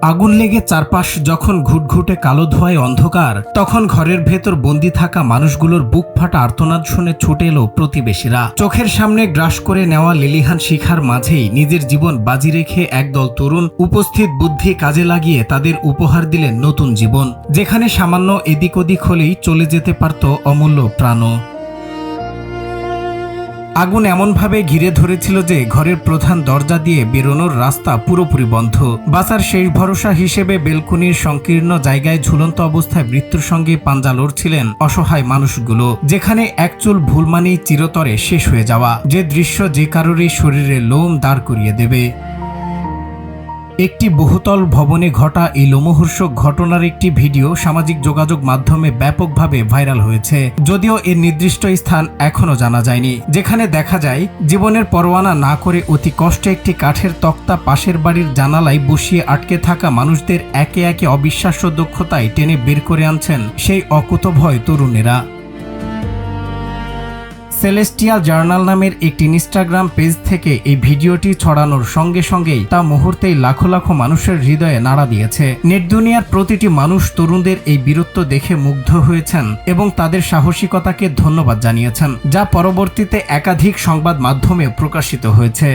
আগুন লেগে চারপাশ যখন ঘুটঘুটে কালো ধোঁয়ায় অন্ধকার, তখন ঘরের ভেতর বন্দি থাকা মানুষগুলোর বুক ফাটা আর্তনাদ শুনে ছুটে এলো প্রতিবেশীরা। চোখের সামনে গ্রাস করে নেওয়া লেলিহান শিখার মাঝেই নিজের জীবন বাজি রেখে একদল তরুণ উপস্থিত বুদ্ধি কাজে লাগিয়ে তাদের উপহার দিলেন নতুন জীবন, যেখানে সামান্য এদিক ওদিক হলেই চলে যেতে পারত অমূল্য প্রাণও। আগুন এমনভাবে ঘিরে ধরেছিল যে ঘরের প্রধান দরজা দিয়ে বেরোনোর রাস্তা পুরোপুরি বন্ধ। বাঁচার শেষ ভরসা হিসেবে বেলকনির সংকীর্ণ জায়গায় ঝুলন্ত অবস্থায় মৃত্যুর সঙ্গে পাঞ্জা লড়ছিলেন অসহায় মানুষগুলো, যেখানে এক চুল ভুল মানেই চিরতরে শেষ হয়ে যাওয়া, যে দৃশ্য যে কারোরই শরীরে লোম দাঁড় করিয়ে দেবে। একটি বহুতল ভবনে ঘটা এই লোমহর্ষক ঘটনার একটি ভিডিও সামাজিক যোগাযোগ মাধ্যমে ব্যাপকভাবে ভাইরাল হয়েছে, যদিও এর নির্দিষ্ট স্থান এখনো জানা যায়নি। যেখানে দেখা যায় জীবনের পরোয়ানা না করে অতি কষ্টে একটি কাঠের তক্তা পাশের বাড়ির জানালায় বসিয়ে আটকে থাকা মানুষদের একে একে অবিশ্বাস্য দক্ষতায় টেনে বের করে আনছেন সেই অকুতভয় তরুণেরা। সেলেস্টিয়াল জার্নাল নামের একটি ইনস্টাগ্রাম পেজ থেকে এই ভিডিওটি ছড়ানোর সঙ্গে সঙ্গেই তা মুহূর্তেই লাখো লাখো মানুষের হৃদয়ে নাড়া দিয়েছে। নেট দুনিয়ার প্রতিটি মানুষ তরুণদের এই বীরত্ব দেখে মুগ্ধ হয়েছেন এবং তাদের সাহসিকতাকে ধন্যবাদ জানিয়েছেন, যা পরবর্তীতে একাধিক সংবাদ মাধ্যমে প্রকাশিত হয়েছে।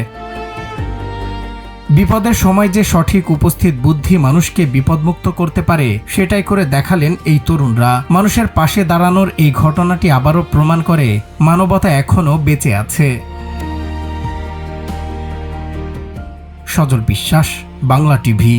বিপদের সময় যে সঠিক উপস্থিত বুদ্ধি মানুষকে বিপদমুক্ত করতে পারে, সেটাই করে দেখালেন এই তরুণরা। মানুষের পাশে দাঁড়ানোর এই ঘটনাটি আবারও প্রমাণ করে মানবতা এখনো বেঁচে আছে। সজল বিশ্বাস, বাংলা টিভি।